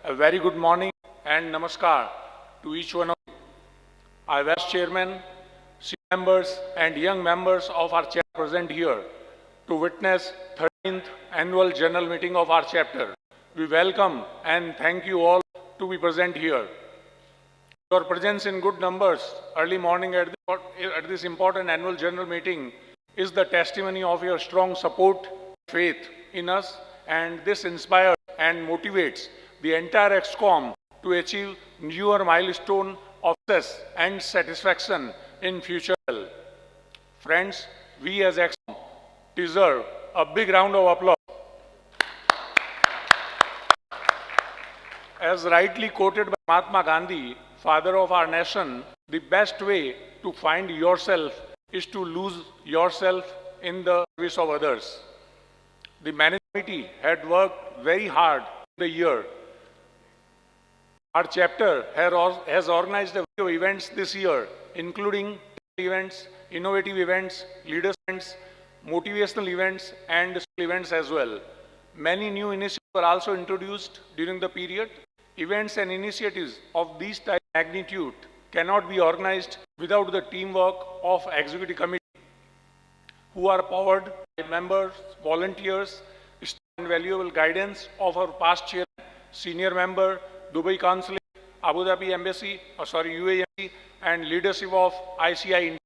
A very good morning and namaskar to each one of you. Our Vice Chairman, senior members and young members of our chapter present here to witness 13th Annual General Meeting of our chapter. We welcome and thank you all to be present here. Your presence in good numbers early morning at this important annual general meeting is the testimony of your strong support, faith in us, and this inspires and motivates the entire EXCOM to achieve newer milestone of success and satisfaction in future. Friends, we as EXCOM deserve a big round of applause. As rightly quoted by Mahatma Gandhi, father of our nation, the best way to find yourself is to lose yourself in the service of others. The management committee had worked very hard in the year. Our chapter has organized a few events this year, including events, innovative events, leaders events, motivational events, and events as well. Many new initiatives were also introduced during the period. Events and initiatives of this type of magnitude cannot be organized without the teamwork of executive committee, who are powered by members, volunteers, and valuable guidance of our past chairman, senior member, Dubai Consulate, Abu Dhabi Embassy, UAE Embassy, and leadership of ICI India.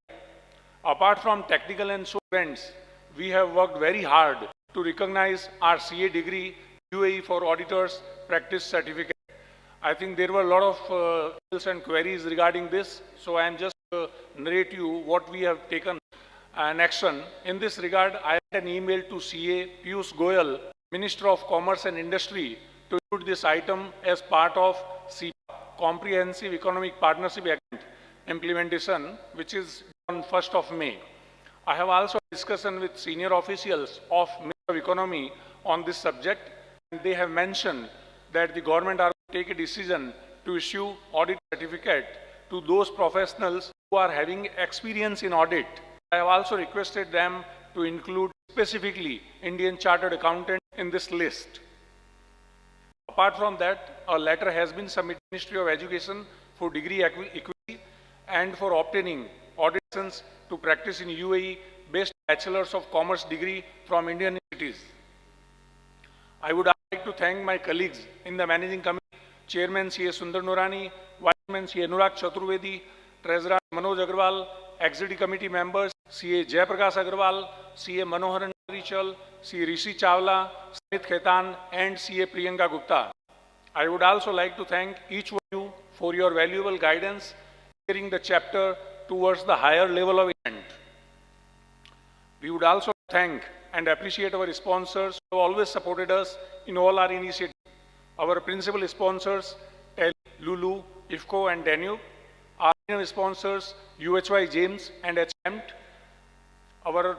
Apart from technical and social events, we have worked very hard to recognize our CA degree, UAE for auditors practice certificate. I think there were a lot of and queries regarding this, so I am just narrate you what we have taken an action. In this regard, I sent an email to CA Piyush Goyal, Minister of Commerce and Industry, to include this item as part of CEPA, Comprehensive Economic Partnership Agreement implementation, which is on 1st of May. I have also a discussion with senior officials of Ministry of Economy on this subject, and they have mentioned that the government are take a decision to issue audit certificate to those professionals who are having experience in audit. I have also requested them to include specifically Indian Chartered Accountant in this list. Apart from that, a letter has been submitted to the Ministry of Education for degree equity and for obtaining audit license to practice in UAE based Bachelors of Commerce degree from Indian universities. I would like to thank my colleagues in the managing committee, Chairman C.A. Sundar Nurani, Vice Chairman C.A. Anurag Chaturvedi, Treasurer Manoj Agarwal, Executive Committee members C.A. Jayaprakash Agarwal, C.A. Manoharan Richal, C.A. Rishi Chawla, Smith Khetan, and C.A. Priyanka Gupta. I would also like to thank each one of you for your valuable guidance steering the chapter towards the higher level of event. We would also thank and appreciate our sponsors who have always supported us in all our initiatives. Our principal sponsors, TEL, Lulu, IFCO, and Danube. Our senior sponsors, UHY James and HMT. Our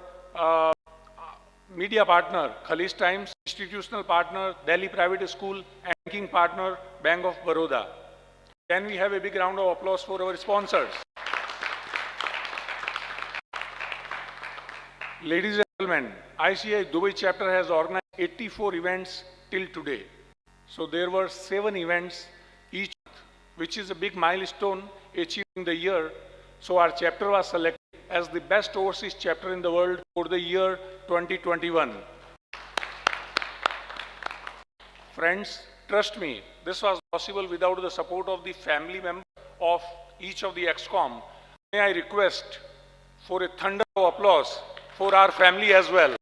media partner, Khalis Times, institutional partner, Delhi Private School, and banking partner, Bank of Baroda. Can we have a big round of applause for our sponsors? Ladies and gentlemen, ICI Dubai chapter has organized 84 events till today. So there were 7 events each, which is a big milestone achieved in the year. So our chapter was selected as the best overseas chapter in the world for the year 2021. Friends, trust me, this was possible without the support of the family members of each of the EXCOM. May I request for a thunder of applause for our family as well.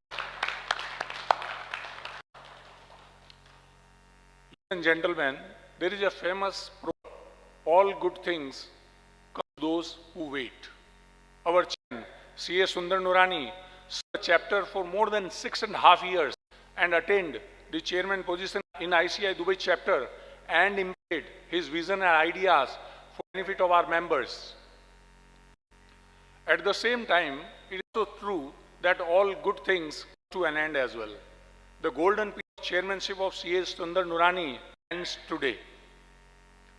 Ladies and gentlemen, there is a famous proverb, all good things come to those who wait. Our chairman, C.A. Sundar Nurani, served the chapter for more than 6.5 years and attained the chairman position in ICI Dubai chapter and imparted his vision and ideas for the benefit of our members. At the same time, it is also true that all good things come to an end as well. The golden period of chairmanship of C.A. Sundar Nurani ends today.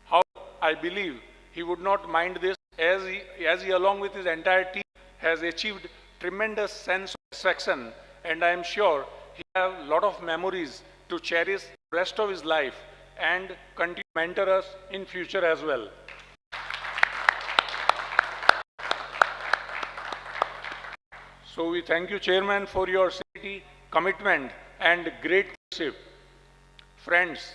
However, I believe he would not mind this as he along with his entire team has achieved tremendous sense of satisfaction, and I am sure he have a lot of memories to cherish the rest of his life and continue to mentor us in future as well. So we thank you, Chairman, for your sincerity, commitment, and great leadership. Friends,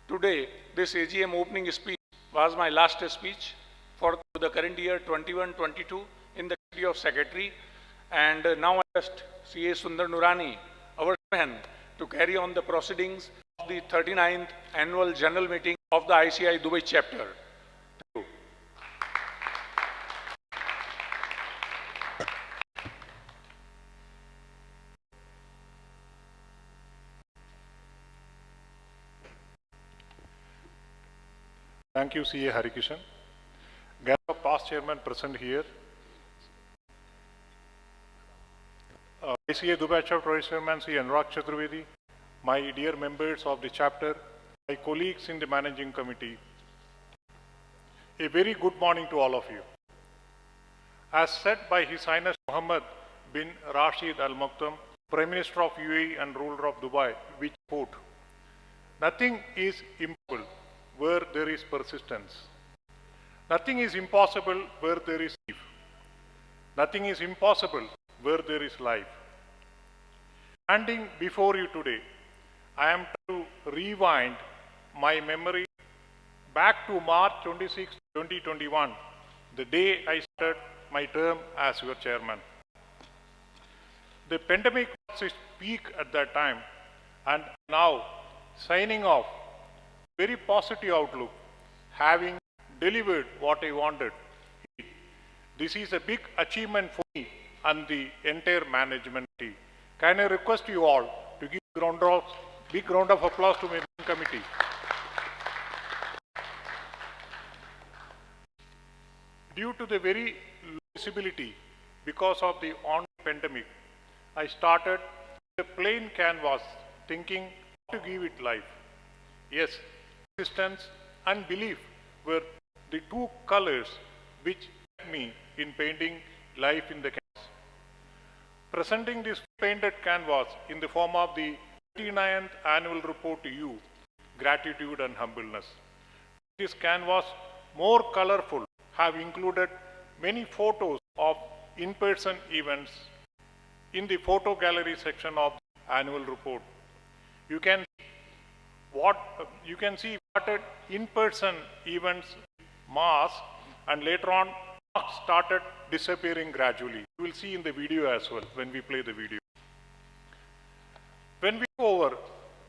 today this AGM opening speech was my last speech for the current year 21-22 in the duty of Secretary. And now I ask CA Sundar Nurani, our chairman, to carry on the proceedings of the 39th Annual General Meeting of the ICI Dubai Chapter. Thank you. Thank you, CA Harikishan. Gang of past chairman present here. ICA Dubai Chapter Vice Chairman C. Anurag Chaturvedi, my dear members of the chapter, my colleagues in the managing committee, a very good morning to all of you. As said by His Highness Mohammed bin Rashid Al Maktoum, Prime Minister of UAE and ruler of Dubai, which quote, "Nothing is impossible where there is persistence. Nothing is impossible where there is belief. Nothing is impossible where there is life." Standing before you today, I am to rewind my memory back to March 26, 2021, the day I started my term as your chairman. The pandemic was its peak at that time, and now signing off, very positive outlook, having delivered what I wanted. This is a big achievement for me and the entire management team. Can I request you all to give a big round of applause to my committee. Due to the very low visibility because of the ongoing pandemic, I started with a plain canvas thinking how to give it life. Yes, persistence and belief were the two colors which helped me in painting life in the canvas. Presenting this painted canvas in the form of the 39th annual report to you, gratitude and humbleness. This canvas, more colorful, have included many photos of in-person events in the photo gallery section of the annual report. You can see what in-person events mass, and later on started disappearing gradually. You will see in the video as well when we play the video. When we go over,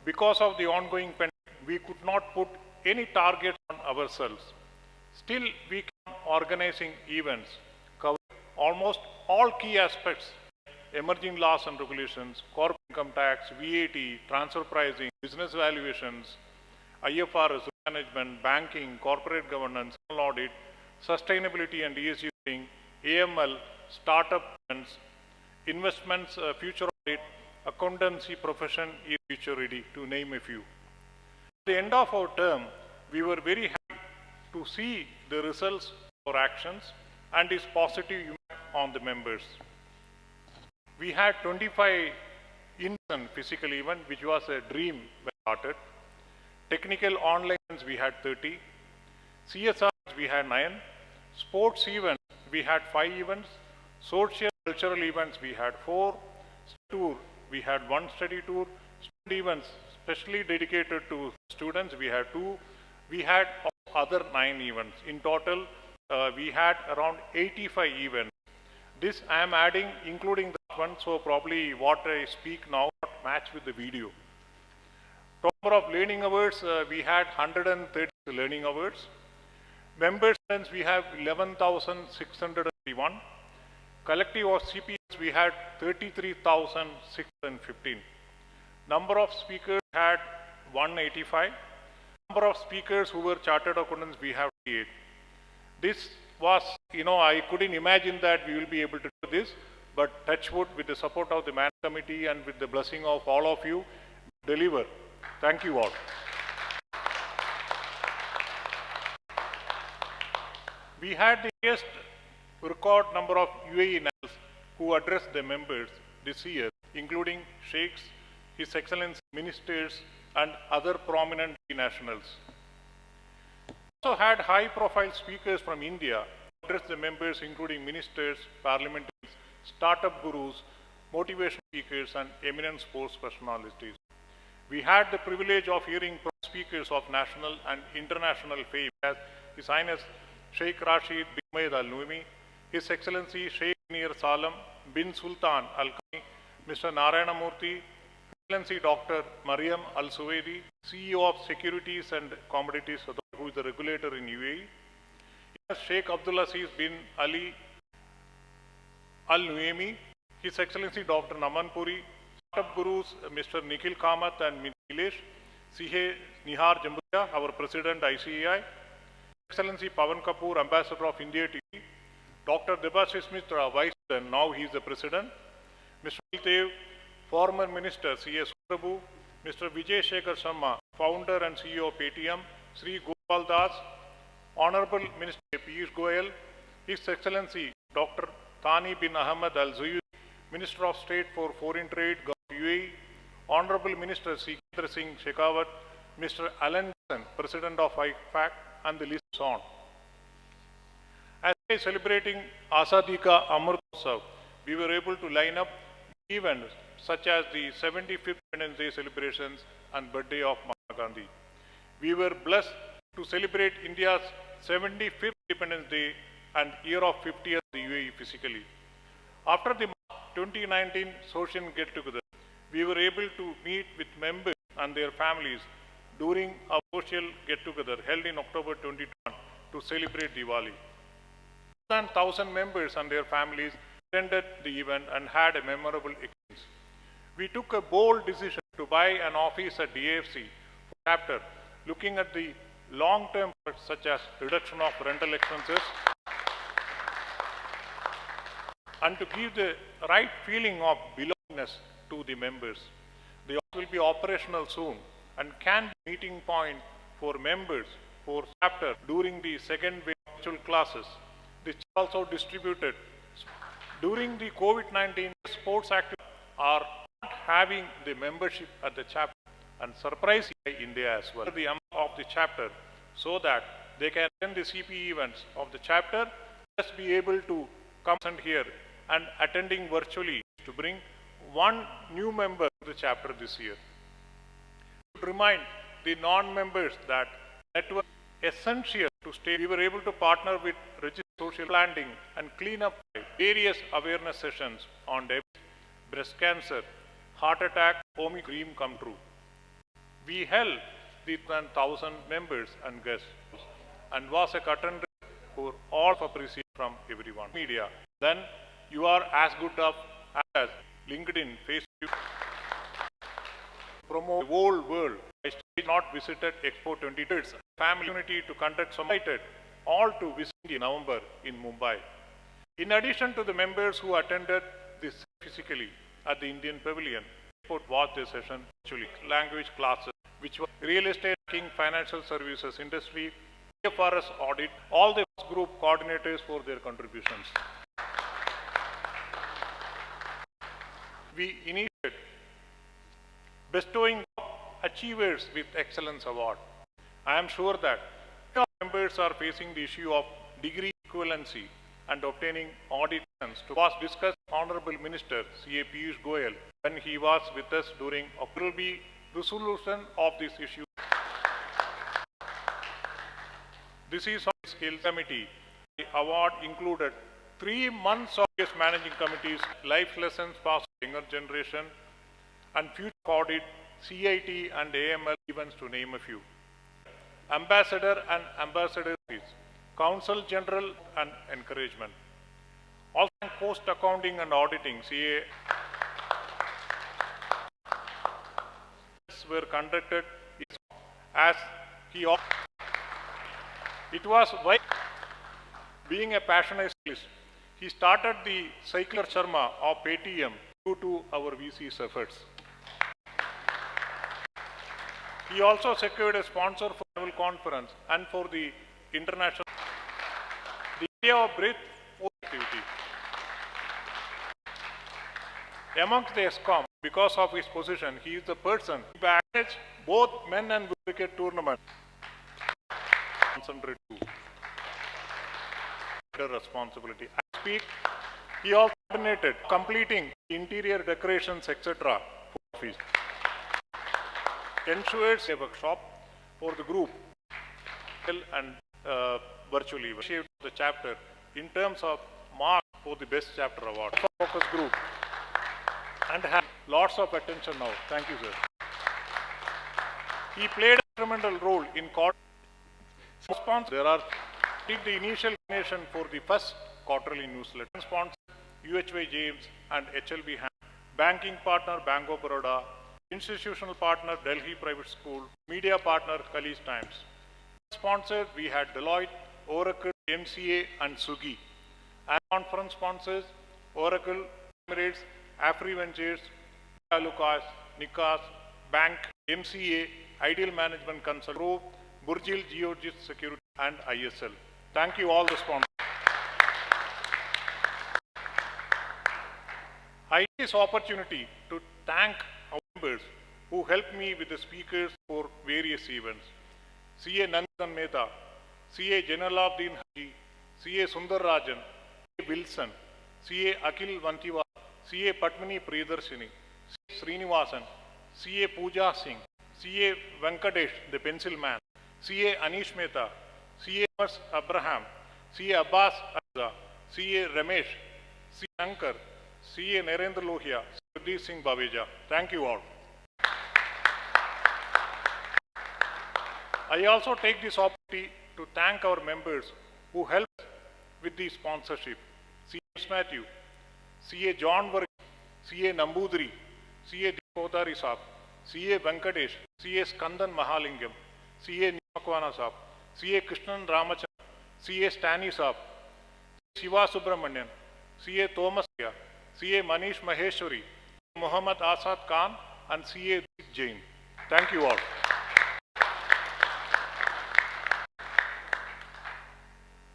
because of the ongoing pandemic, we could not put any targets on ourselves. Still, we kept organizing events, covering almost all key aspects, emerging laws and regulations, corporate income tax, VAT, transfer pricing, business valuations, IFRS management, banking, corporate governance, audit, sustainability and ESG, AML, startup events, investments, future audit, accountancy profession is future ready, to name a few. At the end of our term, we were very happy to see the results of our actions and its positive impact on the members. We had 25 in-person physical events, which was a dream when started. Technical online events, we had 30. CSR, we had 9. Sports events, we had 5 events. Social cultural events, we had 4. Tour, we had 1 study tour. Student events, specially dedicated to students, we had 2. We had other 9 events. In total, we had around 85 events. This I am adding, including that one, so probably what I speak now not match with the video. Number of learning hours, we had 130 learning hours. Members, we have 11,631. Collective of CPS, we had 33,615. Number of speakers had 185. Number of speakers who were chartered accountants, we have 8. This was, I couldn't imagine that we will be able to do this, but touch wood, with the support of the man committee and with the blessing of all of you, deliver. Thank you all. We had the highest record number of UAE nationals who addressed the members this year, including sheikhs, His Excellency ministers, and other prominent nationals. Also had high-profile speakers from India address the members, including ministers, parliamentarians, startup gurus, motivation speakers, and eminent sports personalities. We had the privilege of hearing from speakers of national and international fame as His Highness Sheikh Rashid bin Mohammed Al Nuaimi, His Excellency Sheikh Mir Salam bin Sultan Al Qani, Mr. Narayana Murthy, Excellency Dr. Mariam Al Suwaidi, CEO of Securities and Commodities Authority, who is the regulator in UAE, Sheikh Abdulaziz bin Ali Al Nuaimi, His Excellency Dr. Naman Puri, Startup Gurus Mr. Nikhil Kamath and Nilesh, CA Nihar Jamburia, our President ICAI, Excellency Pawan Kapoor, Ambassador of India to UAE, Dr. Debashis Mitra, Vice President, now he is the President, Mr. Dev, former Minister C.S. Prabhu, Mr. Vijay Shekhar Sharma, Founder and CEO of Paytm, Sri Gopal Das, Honorable Minister Piyush Goyal, His Excellency Dr. Thani bin Ahmed Al Zuyud, Minister of State for Foreign Trade, UAE, Honorable Minister Sikendra Singh Shekhawat, Mr. Alan Johnson, President of IFAC, and the list is on. As we are celebrating Azadi Ka Amrit Mahotsav, we were able to line up events such as the 75th Independence Day celebrations and birthday of Mahatma Gandhi. We were blessed to celebrate India's 75th Independence Day and year of 50th the UAE physically. After the 2019 social get-together, we were able to meet with members and their families during a social get-together held in October 2021 to celebrate Diwali. More than 1,000 members and their families attended the event and had a memorable experience. We took a bold decision to buy an office at DAFC chapter, looking at the long-term efforts such as reduction of rental expenses and to give the right feeling of belongingness to the members. The office will be operational soon and can be a meeting point for members for chapter during the second wave of virtual classes. This is also distributed. During the COVID-19, sports activities are not having the membership at the chapter and surprise India as well. The amount of the chapter so that they can attend the CPE events of the chapter, just be able to come here and attending virtually to bring one new member to the chapter this year. To remind the non-members that network is essential to stay. We were able to partner with registered social planting and clean up various awareness sessions on diabetes, breast cancer, heart attack, home dream come true. We held the 1,000 members and guests and was a curtain for all of appreciation from everyone. Media. Then you are as good of as LinkedIn, Facebook, promote the whole world. I still not visited Expo 22. Family unity to conduct some invited all to visit in November in Mumbai. In addition to the members who attended this physically at the Indian Pavilion, watched the session virtually, language classes, which were real estate, financial services industry, IFRS audit, all the group coordinators for their contributions. We initiated bestowing achievers with excellence award. I am sure that our members are facing the issue of degree equivalency and obtaining audit license. To was discussed Honorable Minister C.A. Piyush Goyal when he was with us during April B resolution of this issue. This is on the Skills Committee. The award included 3 months of managing committees, life lessons passed to younger generation, and future audit, CIT and AML events to name a few. Ambassador and ambassador fees, Counsel General and encouragement. Also post accounting and auditing, CA were conducted as he it was why being a passionate cyclist, he started the Cycler Sharma of Paytm due to our VC's efforts. He also secured a sponsor for the annual conference and for the international. The idea of breath activity. Amongst the ESCOM, Because of his position, he is the person who managed both men and women cricket tournament. Concentrate to greater responsibility. I speak. He also coordinated completing interior decorations, etc. for office. Ensures a workshop for the group and virtually shaped the chapter in terms of mark for the best chapter award. Focus group and have lots of attention now. Thank you, sir. He played a instrumental role in response. There are did the initial donation for the first quarterly newsletter. Sponsor UHY James and HLB Ham. Banking partner Bank of Baroda. Institutional partner Delhi Private School. Media partner Kali's Times. Sponsors we had Deloitte, Oracle, MCA and Sugi. And conference sponsors Oracle, Emirates, Afri Ventures, Lucas, Nikas, Bank, MCA, Ideal Management Consult, Group, Burjil Georgist Security and ISL. Thank you all the sponsors. I take this opportunity to thank our members who helped me with the speakers for various events. CA Nandan Mehta, CA Janaluddin Haji, CA Sundar Rajan, CA Wilson, CA Akhil Vantiwa, CA Padmini Priyadarshini, CA Srinivasan, CA Pooja Singh, CA Venkatesh, the pencil man, CA Anish Mehta, CA Abraham, CA Abbas Azza, CA Ramesh, CA Shankar, CA Narendra Lohia, Sudeep Singh Baveja. Thank you all. I also take this opportunity to thank our members who helped with the sponsorship. CA Matthew, CA John Varghese, CA Nambudri, CA Kodari Saab, CA Venkatesh, CA Skandan Mahalingam, CA Nimakwana Saab, CA Krishnan Ramachandran, CA Stani Saab, Shiva Subramanian, CA Thomas, CA Manish Maheshwari, Muhammad Asad Khan and CA Jain. Thank you all.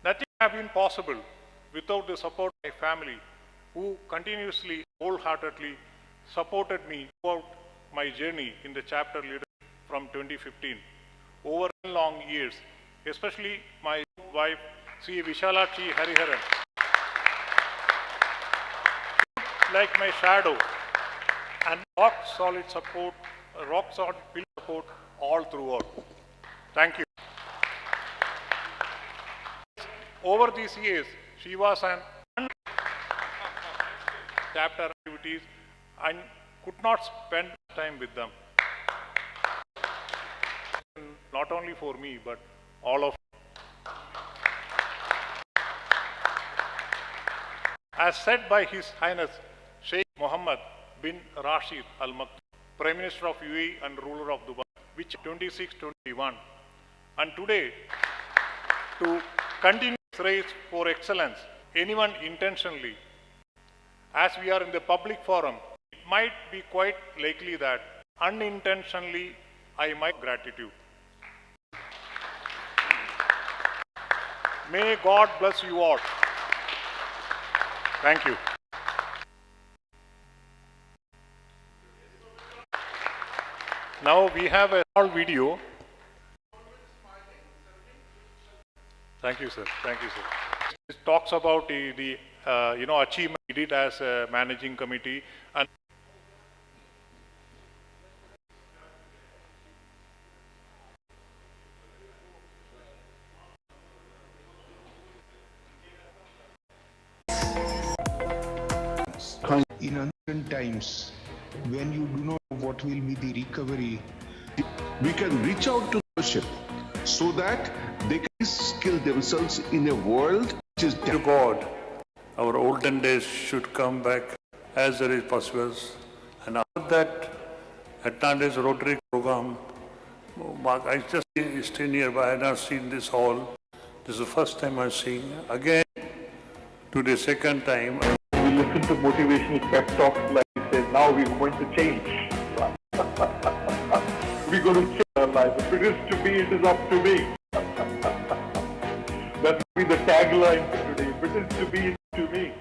Nothing would have been possible without the support of my family, who continuously, wholeheartedly supported me throughout my journey in the chapter leadership from 2015. Over long years, especially my wife, C. Vishalachi Hariharan, like my shadow, and rock solid support all throughout. Thank you. Over these years, she was an chapter activities and could not spend time with them. Not only for me, but all of you. As said by His Highness Sheikh Mohammed bin Rashid Al Maktoum, Prime Minister of UAE and ruler of Dubai, which 26-21, and today to continue this race for excellence, anyone intentionally, as we are in the public forum, it might be quite likely that unintentionally I might gratitude. May God bless you all. Thank you. Now we have a small video. Thank you, sir. Thank you, sir. It talks about the achievement we did as a managing committee and in uncertain times, when you do not know what will be the recovery, we can reach out to leadership so that they can skill themselves in a world which is to God. Our olden days should come back as early as possible. And after that, at Nande's Rotary program, I just stay nearby. I have not seen this hall. This is the first time I'm seeing. Again, today, second time. We listen to motivational pep talks like he says, now we're going to change. We're going to change our life. If it is to be, it is up to me. That will be the tagline for today. If it is to be, it's to me.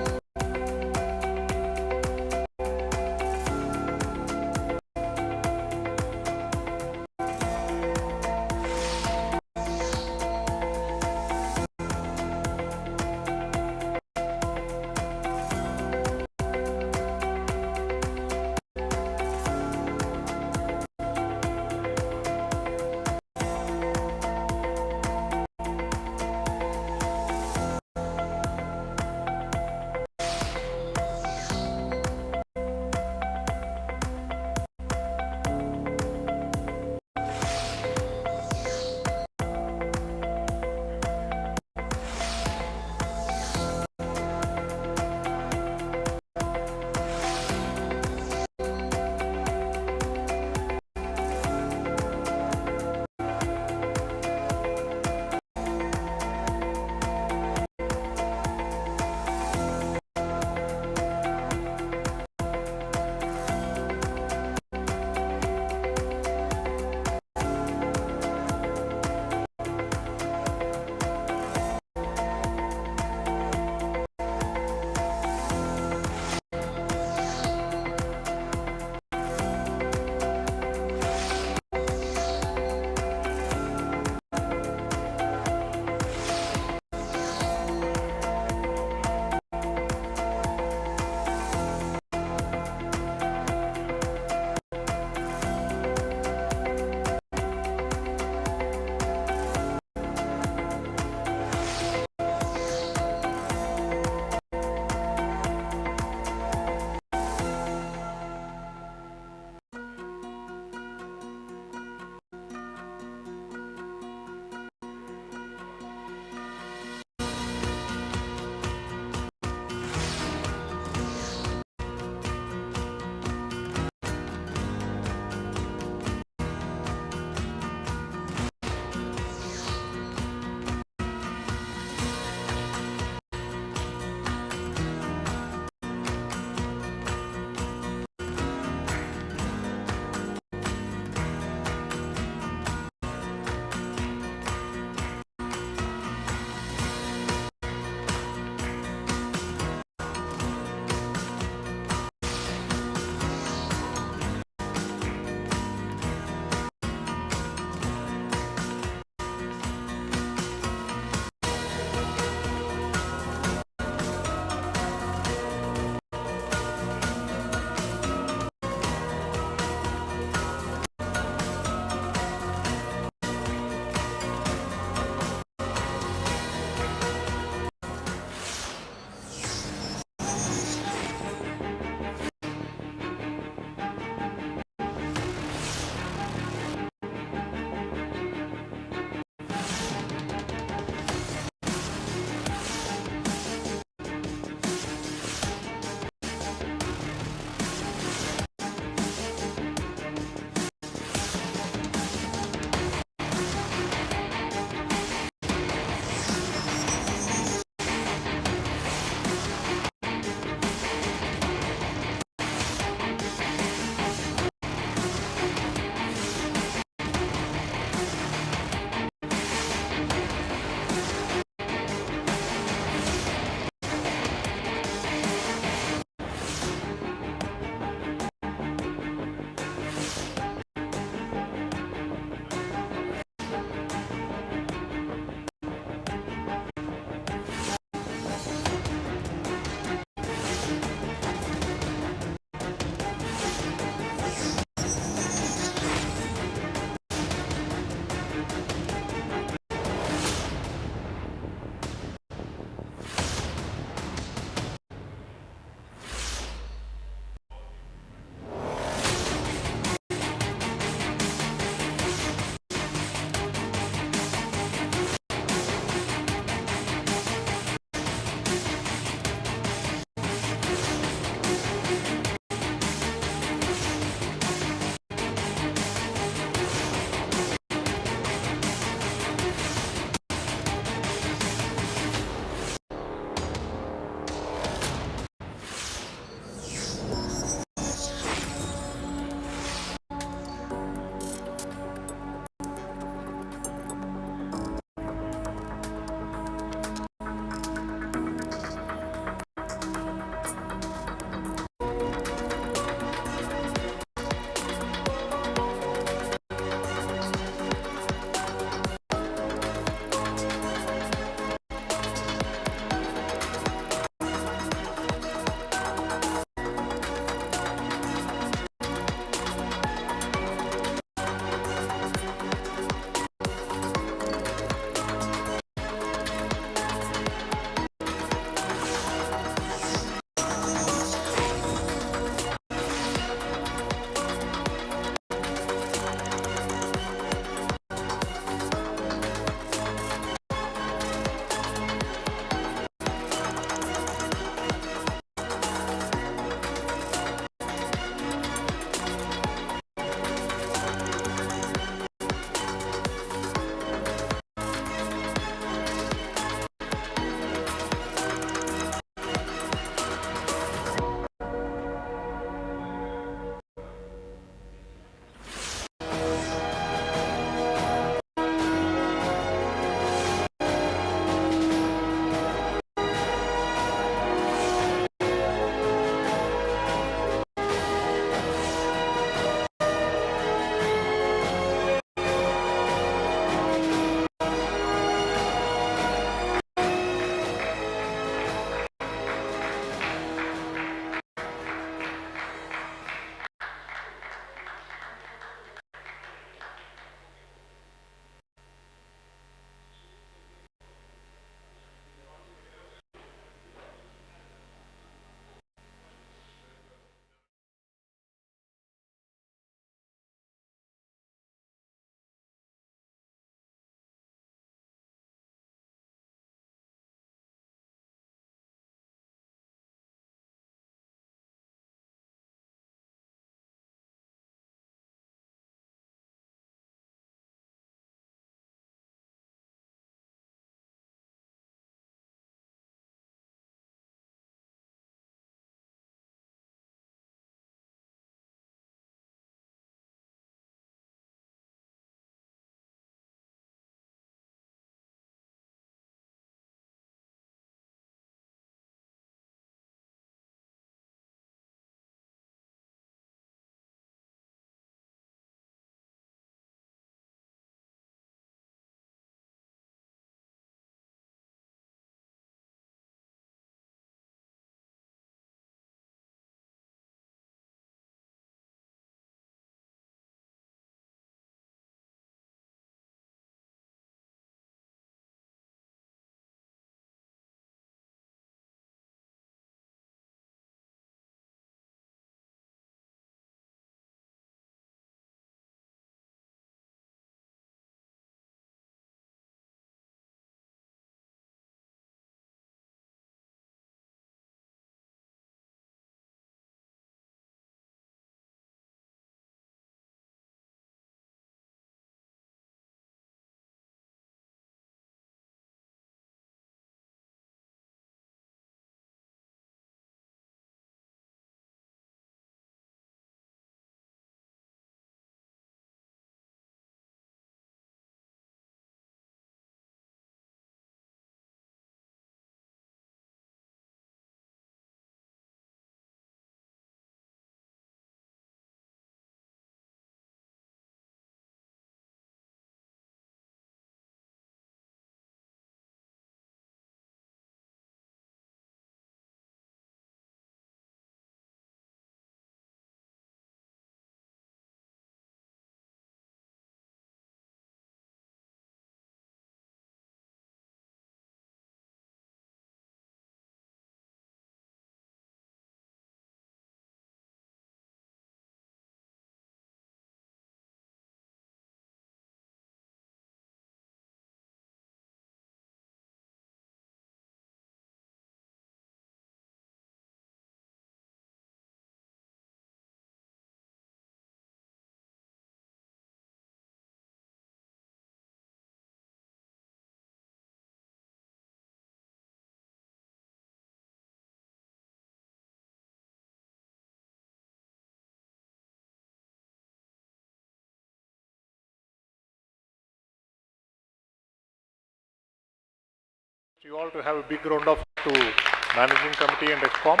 You all to have a big round of to Managing Committee and ExCom.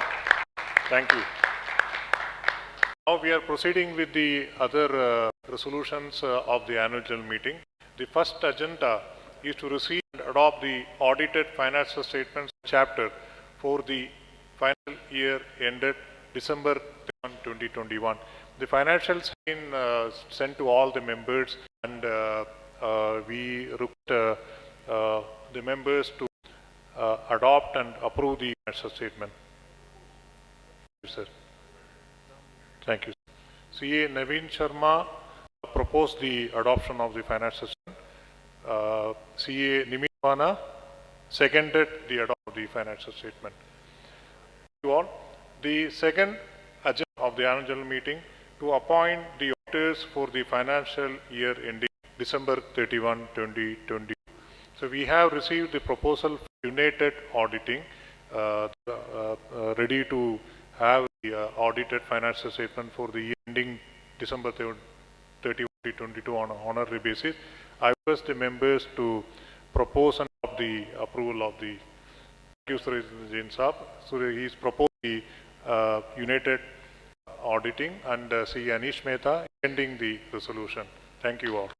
Thank you. Now we are proceeding with the other resolutions of the annual general meeting. The first agenda is to receive and adopt the audited financial statements chapter for the final year ended December 31, 2021. The financials have been sent to all the members, and we request the members to adopt and approve the financial statement. Thank you, sir. Thank you. CA Naveen Sharma proposed the adoption of the financial statement. CA Nimitwana seconded the adoption of the financial statement. Thank you all. The second agenda of the annual general meeting to appoint the auditors for the financial year ending December 31, 2020. So we have received the proposal for United Auditing, ready to have the audited financial statement for the year ending December 31, 2022 on an honorary basis. I request the members to propose and adopt the approval of the Surendra Jain Saab. So he is proposed the United Auditing, and C. Anish Mehta ending the resolution. Thank you all.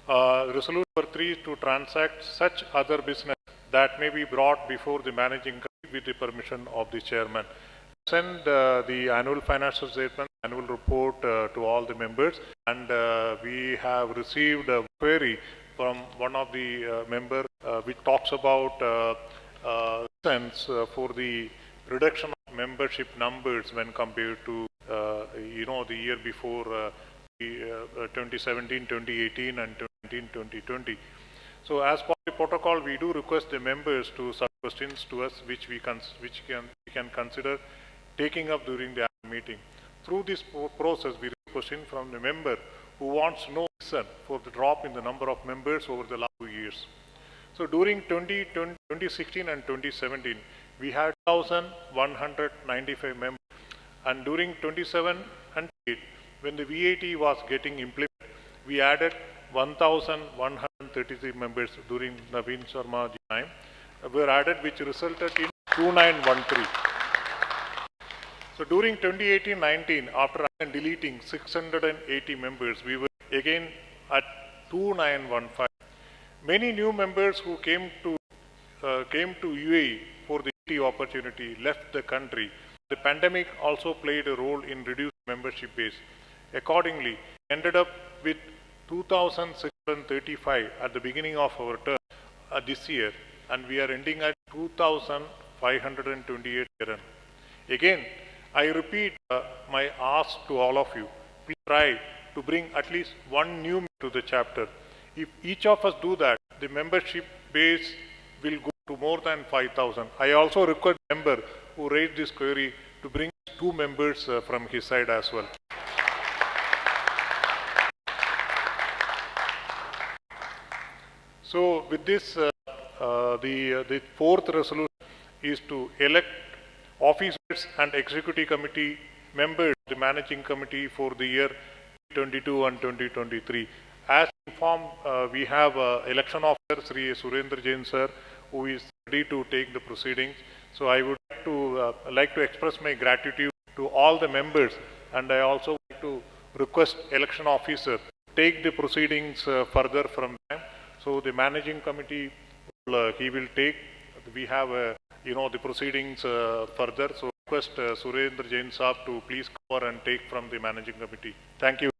Resolution number 3 is to transact such other business that may be brought before the managing committee with the permission of the chairman. Send the annual financial statement, annual report to all the members, and we have received a query from one of the members which talks about reasons for the reduction of membership numbers when compared to the year before 2017, 2018 and 2020. So as per the protocol, we do request the members to submit questions to us which we can consider taking up during the meeting. Through this process, we receive question from the member who wants no reason for the drop in the number of members over the last 2 years. So during 2016 and 2017, we had 1,195 members, and during 27 and 8, when the VAT was getting implemented, we added 1,133 members during Naveen Sharma time were added, which resulted in 2913. So during 2018-19, after deleting 680 members, we were again at 2915. Many new members who came to UAE for the opportunity left the country. The pandemic also played a role in reducing membership base. Accordingly, ended up with 2,635 at the beginning of our term this year, and we are ending at 2,528 here. Again, I repeat my ask to all of you, please try to bring at least one new member to the chapter. If each of us do that, the membership base will go to more than 5,000. I also request the member who raised this query to bring 2 members from his side as well. So with this, the fourth resolution is to elect officers and executive committee members of the managing committee for the year 2022 and 2023. As informed, we have election officer Sri Surendra Jain sir, who is ready to take the proceedings. So I would like to express my gratitude to all the members, and I also like to request election officer take the proceedings further from them. So the managing committee he will take. We have the proceedings further. So request Surendra Jain Saab to please cover and take from the managing committee. Thank you.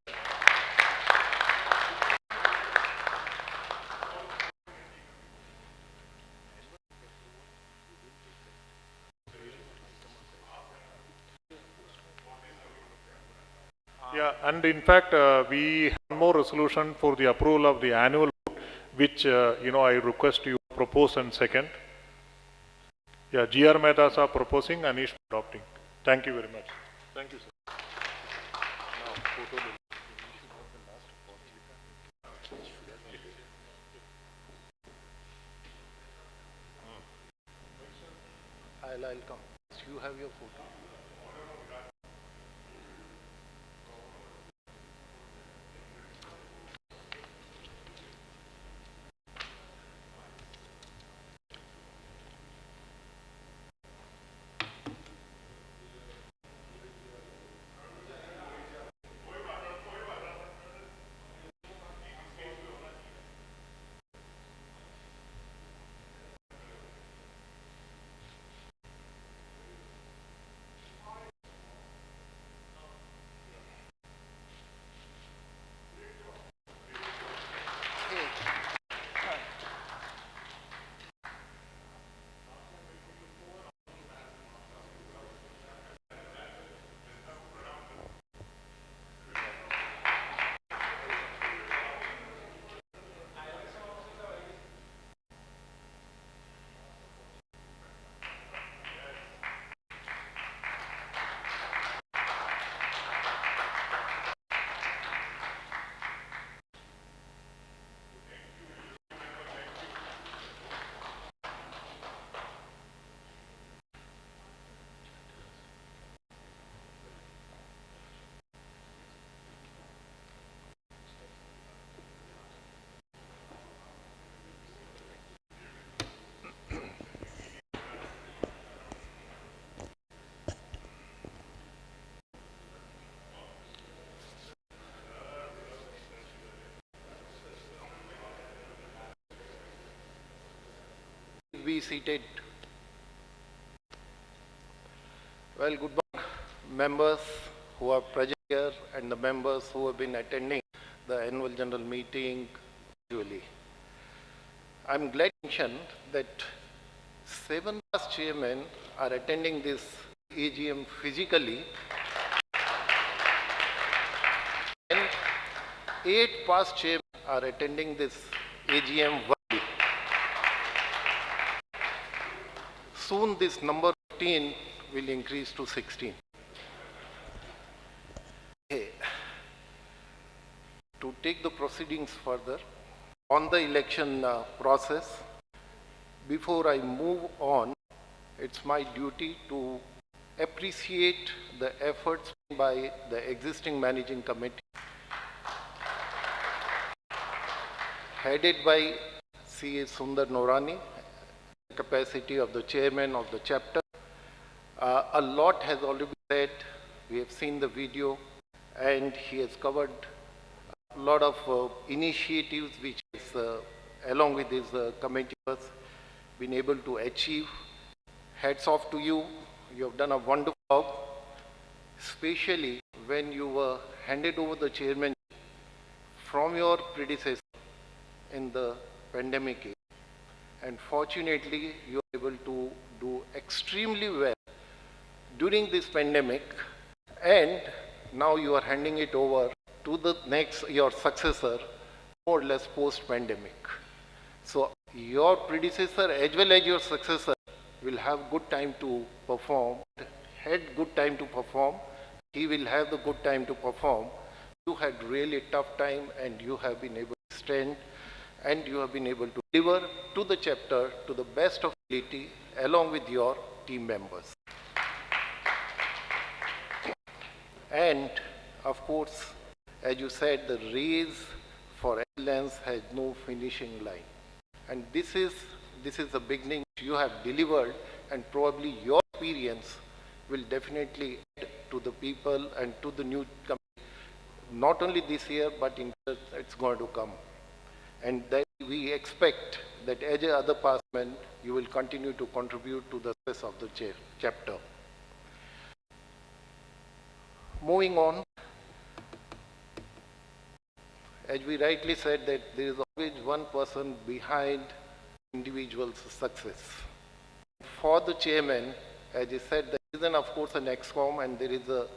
Yeah, and in fact, we have one more resolution for the approval of the annual report, which I request you propose and second. Yeah, GR Mehta are proposing, Anish adopting. Thank you very much. Thank you, sir. I'll come. You have your photo. be seated. Well, good morning, members who are present here and the members who have been attending the annual general meeting virtually. I'm glad to mention that 7 past chairmen are attending this AGM physically and 8 past chairmen are attending this AGM virtually. Soon this number 15 will increase to 16. Okay. To take the proceedings further on the election process, before I move on, it's my duty to appreciate the efforts by the existing managing committee, headed by C.A. Sundar Noorani, capacity of the chairman of the chapter. A lot has already been said. We have seen the video, and he has covered a lot of initiatives which is, along with his committee, been able to achieve. Hats off to you. You have done a wonderful job, especially when you were handed over the chairmanship from your predecessor in the pandemic age. And fortunately, you are able to do extremely well during this pandemic, and now you are handing it over to the next, your successor, more or less post-pandemic. So your predecessor as well as your successor will have good time to perform, had good time to perform, he will have the good time to perform. You had really tough time and you have been able to stand and you have been able to deliver to the chapter to the best of ability along with your team members. And of course, as you said, the race for excellence has no finishing line. And this is the beginning you have delivered, and probably your experience will definitely add to the people and to the new committee, not only this year, but in it's going to come. And that we expect that as a other past men, you will continue to contribute to the success of the chapter. Moving on, as we rightly said that there is always one person behind individual's success. For the chairman, as he said, there is of course an ExCom and there is a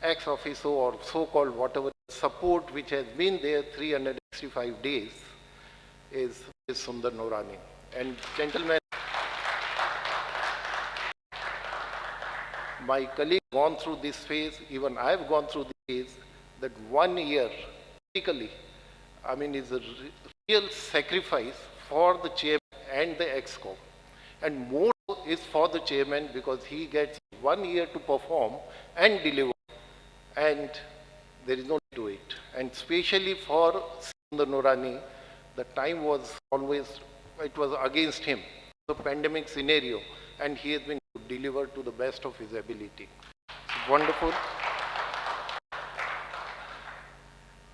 ex officio or so-called whatever support which has been there 365 days is Sundar Noorani. And gentlemen, my colleague gone through this phase, even I have gone through this phase, that 1 year, typically, I mean, is a real sacrifice for the chairman and the ExCom. And more is for the chairman because he gets 1 year to perform and deliver. And there is no need to it. And especially for Sundar Noorani, the time was always, it was against him, the pandemic scenario, and he has been delivered to the best of his ability. Wonderful.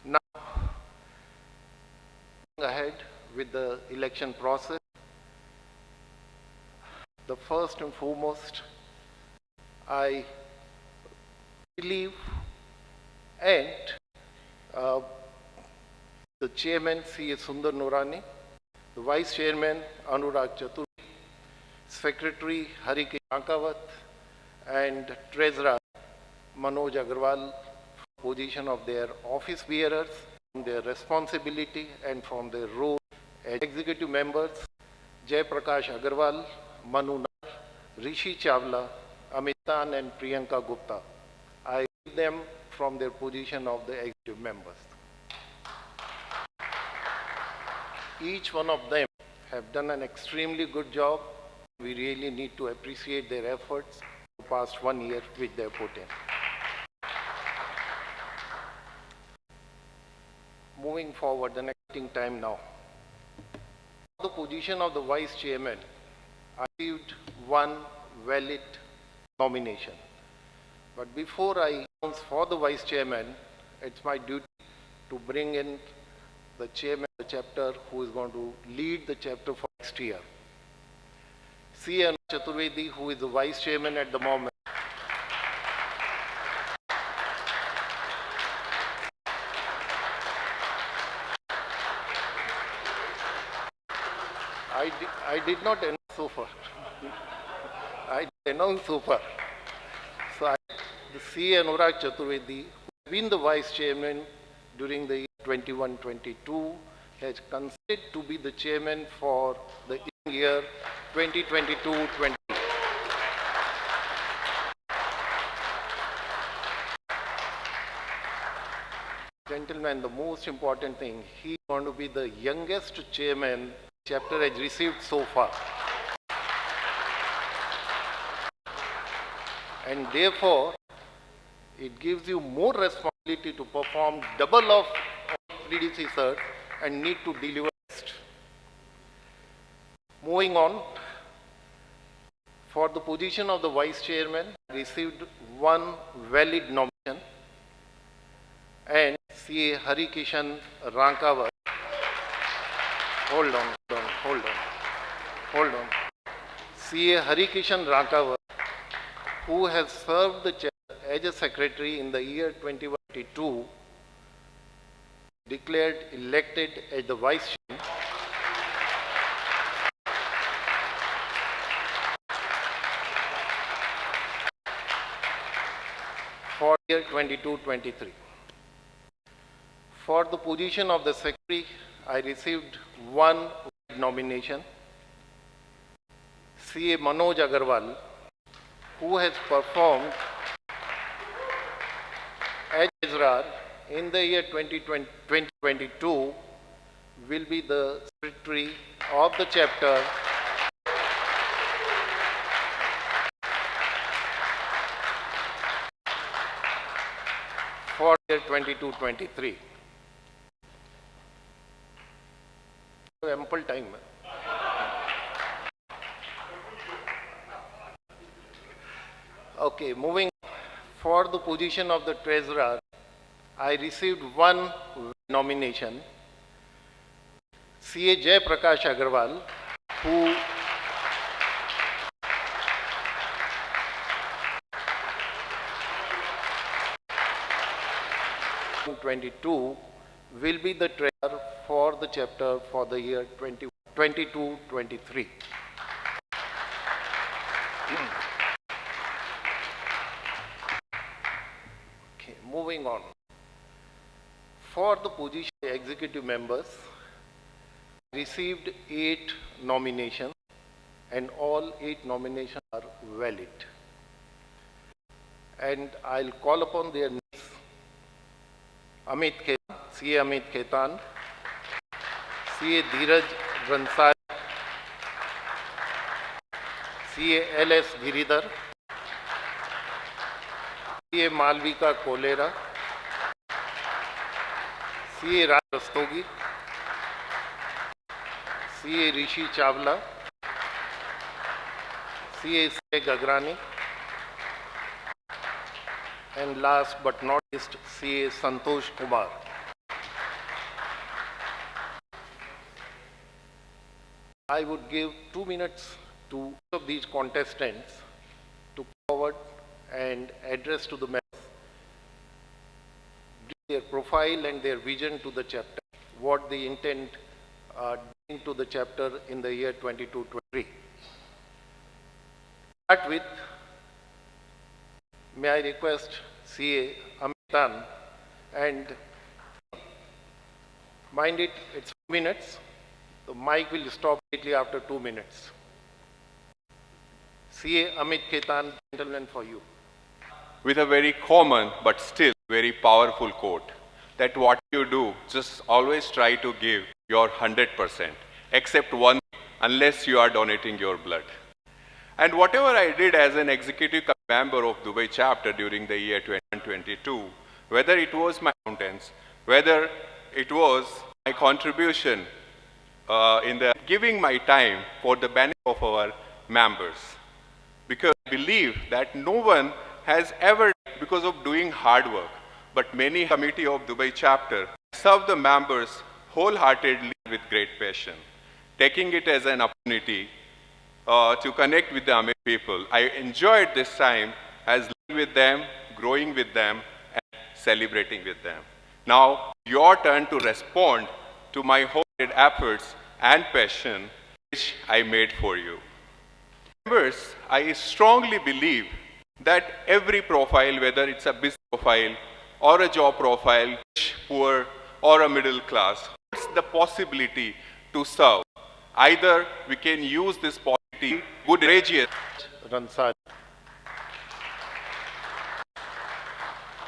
Now, ahead with the election process, the first and foremost, I believe, and the chairman, C.A. Sundar Noorani, the vice chairman, Anurag Chaturvedi, secretary, Harike Ankawat, and treasurer, Manoj Agarwal, position of their office bearers, from their responsibility and from their role as executive members, Jay Prakash Agarwal, Manu Nar, Rishi Chawla, Amitan and Priyanka Gupta. I give them from their position of the executive members. Each one of them have done an extremely good job. We really need to appreciate their efforts the past 1 year which they have put in. Moving forward, the next time now. The position of the vice chairman, I received one valid nomination. But before I announce for the vice chairman, it's my duty to bring in the chairman of the chapter who is going to lead the chapter for next year. C. Anuj Chaturvedi, who is the Vice Chairman at the moment. I did not announce so far. I announced so far. So the C. Anurag Chaturvedi, who has been the Vice Chairman during the year 21-22, has consented to be the Chairman for the year 2022-23. Gentlemen, the most important thing, he is going to be the youngest chairman the chapter has received so far. And therefore, it gives you more responsibility to perform double of predecessors and need to deliver best. Moving on, for the position of the Vice Chairman, received one valid nomination, and C.A. Harikishan Rankawat. Hold on. C.A. Harikishan Rankawat, who has served the chair as a secretary in the year 2022, declared elected as the Vice Chairman. For year 22-23. For the position of the secretary, I received one nomination. C.A. Manoj Agarwal, who has performed as registrar in the year 2022, will be the secretary of the chapter for year 22-23. Ample time. Okay, moving for the position of the treasurer, I received one nomination. C.A. Jay Prakash Agarwal, who (22) will be the treasurer for the chapter for the year 22-23. Okay, moving on. For the position of executive members, received 8 nominations, and all 8 nominations are valid. And I'll call upon their names. Amit Khetan, C.A. Amit Khetan, C.A. Dheeraj Ransal, C.A. L.S. Giridhar, C.A. Malvika Kolera, C.A. Raj Rastogi, C.A. Rishi Chawla, C.A. Sai Gagrani, and last but not least, C.A. Santosh Kumar. I would give 2 minutes to each of these contestants to forward and address to the members their profile and their vision to the chapter, what they intend doing to the chapter in the year 22-23. Start with, may I request C.A. Amitan, and mind it, it's 2 minutes. The mic will stop immediately after 2 minutes. C.A. Amit Khetan, gentlemen, for you. With a very common but still very powerful quote that what you do, just always try to give your 100%, except one, unless you are donating your blood. And whatever I did as an executive member of Dubai chapter during the year 2022, whether it was my accountants, whether it was my contribution in the giving my time for the benefit of our members, because I believe that no one has ever, because of doing hard work, but many committee of Dubai chapter serve the members wholeheartedly with great passion, taking it as an opportunity to connect with the Amir people. I enjoyed this time as living with them, growing with them, and celebrating with them. Now, your turn to respond to my wholehearted efforts and passion which I made for you. Members, I strongly believe that every profile, whether it's a business profile or a job profile, rich, poor, or a middle class, holds the possibility to serve. Either we can use this possibility, good courageous. Ransari.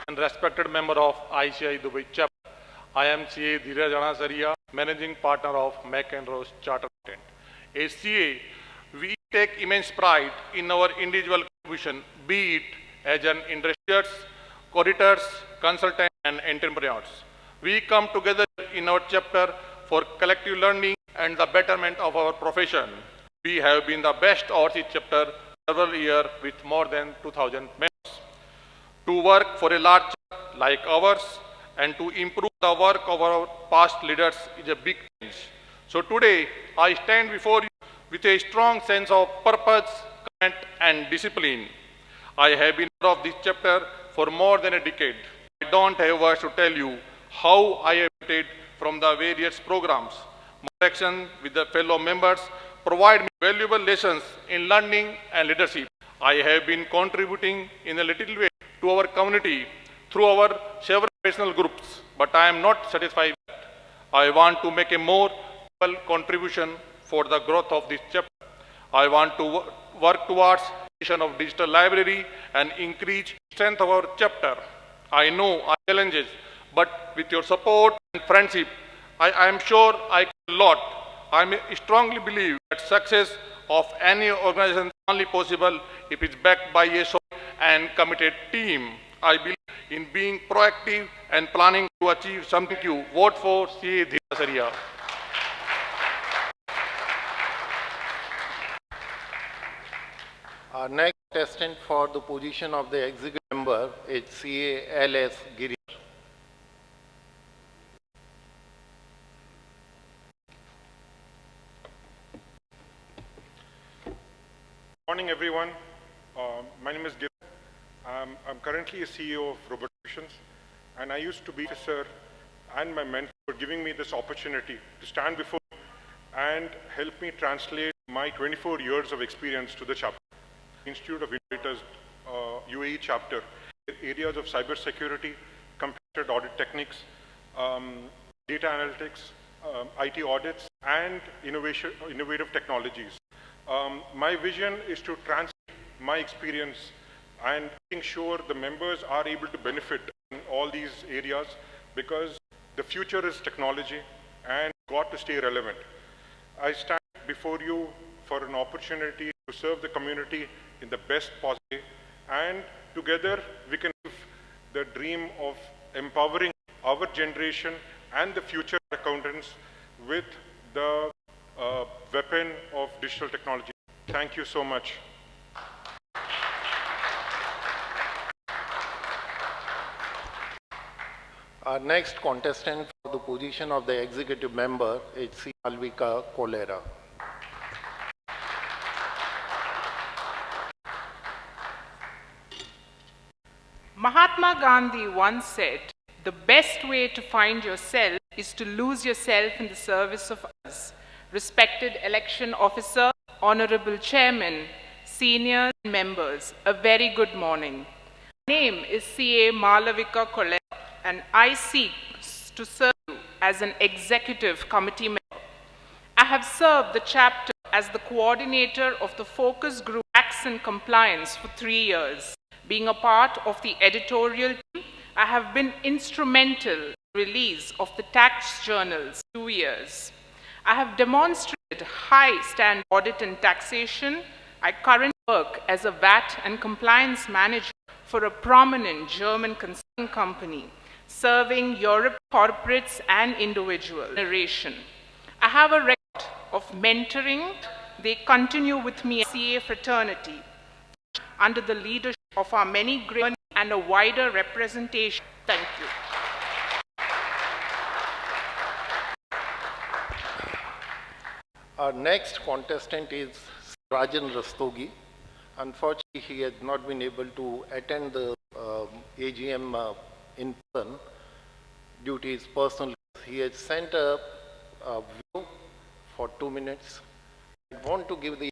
And respected member of ICI Dubai chapter, I am CA Dheeraj Anasaria, managing partner of McEnroe Chartered Accountant. As CA, we take immense pride in our individual contribution, be it as an industrials, auditors, consultants, and entrepreneurs. We come together in our chapter for collective learning and the betterment of our profession. We have been the best overseas chapter several years with more than 2,000 members. To work for a large chapter like ours and to improve the work of our past leaders is a big change. So today, I stand before you with a strong sense of purpose, commitment, and discipline. I have been part of this chapter for more than a decade. I don't have words to tell you how I have benefited from the various programs. My action with the fellow members provide me valuable lessons in learning and leadership. I have been contributing in a little way to our community through our several professional groups, but I am not satisfied with that. I want to make a more contribution for the growth of this chapter. I want to work towards creation of digital library and increase strength of our chapter. I know our challenges, but with your support and friendship, I am sure I can do a lot. I strongly believe that success of any organization is only possible if it's backed by a solid and committed team. I believe in being proactive and planning to achieve something. You vote for CA Dheeraj Anasaria. Our next contestant for the position of the executive member is CA LS Giri. Morning, everyone. My name is Giri. I'm currently a CEO of Robotics, and I used to be an officer and my mentor for giving me this opportunity to stand before you and help me translate my 24 years of experience to the chapter. Institute of Innovators UAE chapter, areas of cybersecurity, computer audit techniques, data analytics, IT audits, and innovative technologies. My vision is to translate my experience and making sure the members are able to benefit in all these areas, because the future is technology and got to stay relevant. I stand before you for an opportunity to serve the community in the best possible way, and together we can live the dream of empowering our generation and the future accountants with the weapon of digital technology. Thank you so much. Our next contestant for the position of the executive member is C. Malvika Kolera. Mahatma Gandhi once said, "The best way to find yourself is to lose yourself in the service of others." Respected election officer, honorable chairman, senior members, a very good morning. My name is CA Malavika Kolera, and I seek to serve you as an executive committee member. I have served the chapter as the coordinator of the focus group Tax and Compliance for 3 years. Being a part of the editorial team, I have been instrumental in the release of the tax journals 2 years. I have demonstrated high standard audit and taxation. I currently work as a VAT and compliance manager for a prominent German consulting company, serving Europe corporates and individual generation. I have a record of mentoring. They continue with me at CA fraternity under the leadership of our many great and a wider representation. Thank you. Our next contestant is Rajan Rastogi. Unfortunately, he has not been able to attend the AGM in person due to his personal. He has sent a view for 2 minutes. I want to give the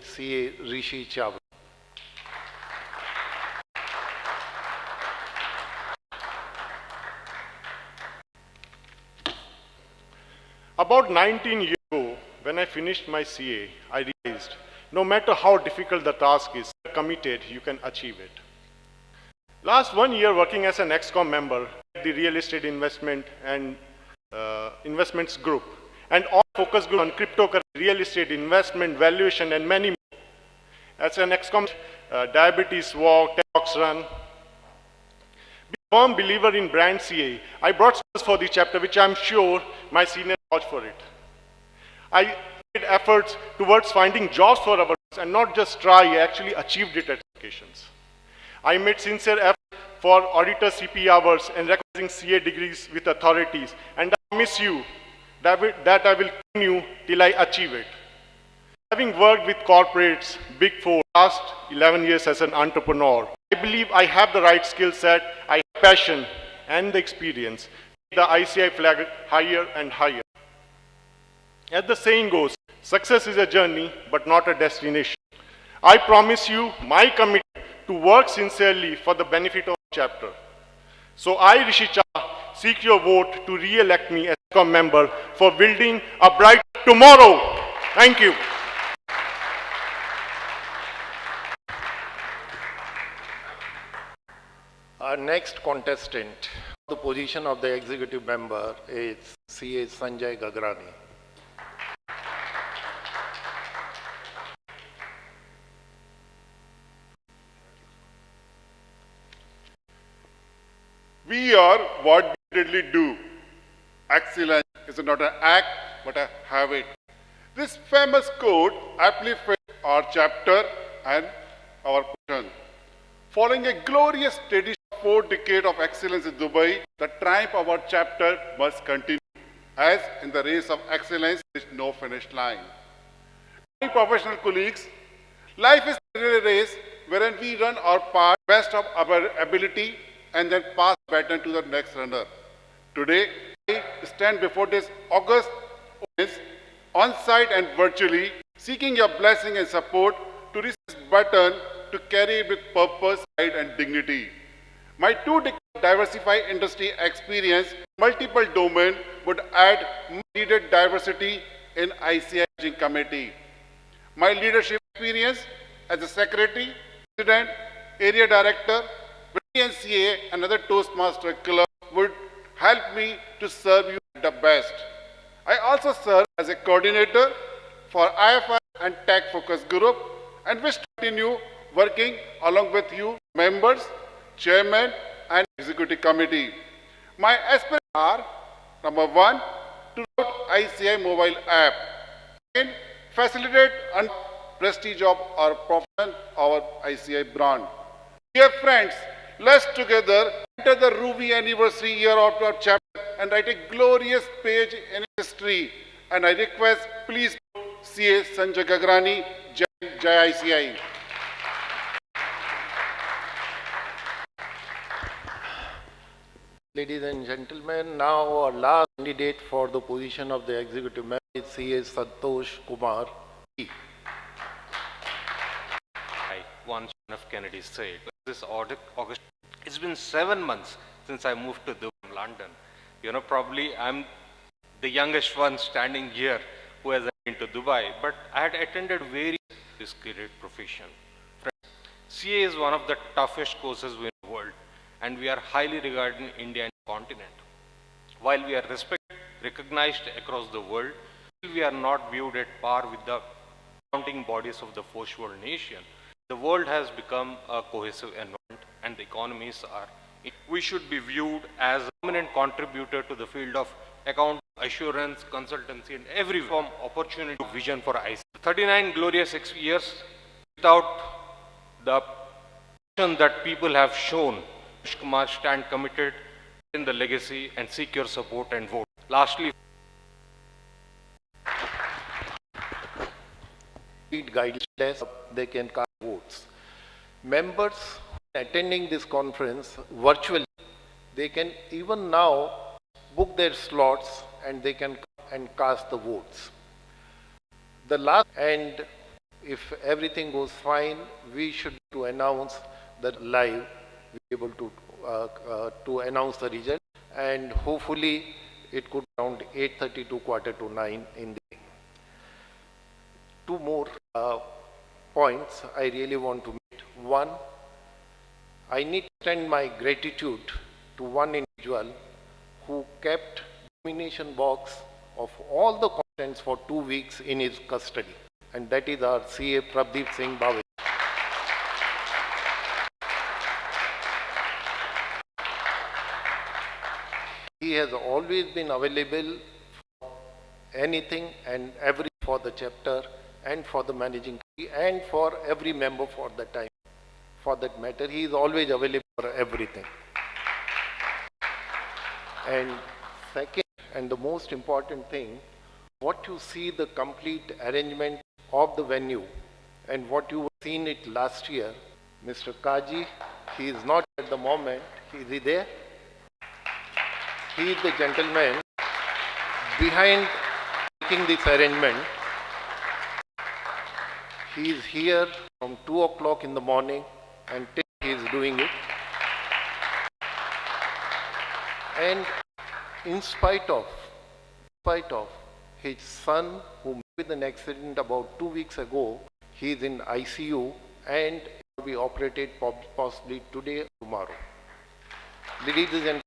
CA Rishi Chawla. About 19 years ago, when I finished my CA, I realized no matter how difficult the task is, committed, you can achieve it. Last 1 year working as an ExCom member at the Real Estate Investment and Investments Group, and all focus group on cryptocurrency, real estate investment, valuation, and many more. As an ExCom, diabetes walk, talks run. Be a firm believer in brand CA, I brought sponsors for the chapter, which I'm sure my seniors vouch for it. I made efforts towards finding jobs for our and not just try, I actually achieved it at occasions. I made sincere effort for auditor CP hours and recognizing CA degrees with authorities, and I promise you that I will continue till I achieve it. Having worked with corporates, Big Four, last 11 years as an entrepreneur, I believe I have the right skill set, I have passion and the experience to take the ICI flag higher and higher. As the saying goes, success is a journey but not a destination. I promise you my commitment to work sincerely for the benefit of the chapter. So I, Rishi Chawla, seek your vote to re-elect me as a member for building a bright tomorrow. Thank you. Our next contestant, the position of the executive member is CA Sanjay Gagrani. We are what we really do. Excellence is not an act, but a habit. This famous quote aptly fits our chapter and our position. Following a glorious tradition of 4 decades of excellence in Dubai, the triumph of our chapter must continue. As in the race of excellence, there is no finish line. My professional colleagues, life is a race wherein we run our part best of our ability and then pass the baton to the next runner. Today, I stand before this august audience, on-site and virtually, seeking your blessing and support to reach this baton to carry it with purpose, pride and dignity. My 2 diversified industry experience, multiple domains would add needed diversity in ICI committee. My leadership experience as a secretary, president, area director, NCA and other Toastmaster club would help me to serve you the best. I also serve as a coordinator for IFI and Tech Focus Group and wish to continue working along with you, members, chairman and executive committee. My aspirations are, number 1, to roll out ICI mobile app. Second, facilitate and prestige of our profession, our ICI brand. Dear friends, let's together enter the Ruby anniversary year of our chapter and write a glorious page in history. And I request, please, CA Sanjay Gagrani, Jai ICI. Ladies and gentlemen, now our last candidate for the position of the executive member is CA Santosh Kumar. One John F. Kennedy said, this August, it's been 7 months since I moved to Dubai, London. You know, probably I'm the youngest one standing here who has been to Dubai, but I had attended this great profession. CA is one of the toughest courses in the world, and we are highly regarded in India and continent. While we are recognized across the world, we are not viewed at par with the accounting bodies of the first world nation. The world has become a cohesive environment and the economies are. We should be viewed as a prominent contributor to the field of account assurance, consultancy and every form opportunity vision for ICI. 39 glorious years without the passion that people have shown, Kumar stand committed in the legacy and seek your support and vote. Lastly, guidelines, they can cast votes. Members attending this conference virtually, they can even now book their slots and they can come and cast the votes. The last, and if everything goes fine, we should to announce that live, be able to announce the result, and hopefully it could be around 8:30 to 8:45 in the day. Two more points I really want to make. One, I need to extend my gratitude to one individual who kept nomination box of all the contents for 2 weeks in his custody, and that is our CA Prabdeep Singh Bhawe. He has always been available for anything and every for the chapter and for the managing committee and for every member for that time. For that matter, he is always available for everything. And second, and the most important thing, what you see the complete arrangement of the venue and what you have seen it last year, Mr. Kaji, he is not at the moment. Is he there? He is the gentleman behind making this arrangement. He is here from 2 o'clock in the morning and he is doing it. And in spite of his son who met with an accident about 2 weeks ago, he is in ICU and will be operated possibly today or tomorrow. Ladies and gentlemen,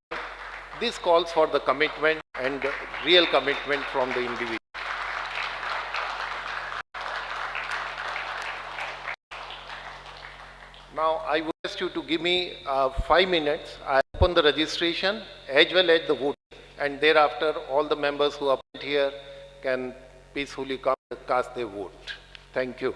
this calls for the commitment and real commitment from the individual. Now, I would ask you to give me 5 minutes. I open the registration as well as the vote, and thereafter all the members who are here can peacefully come and cast their vote. Thank you.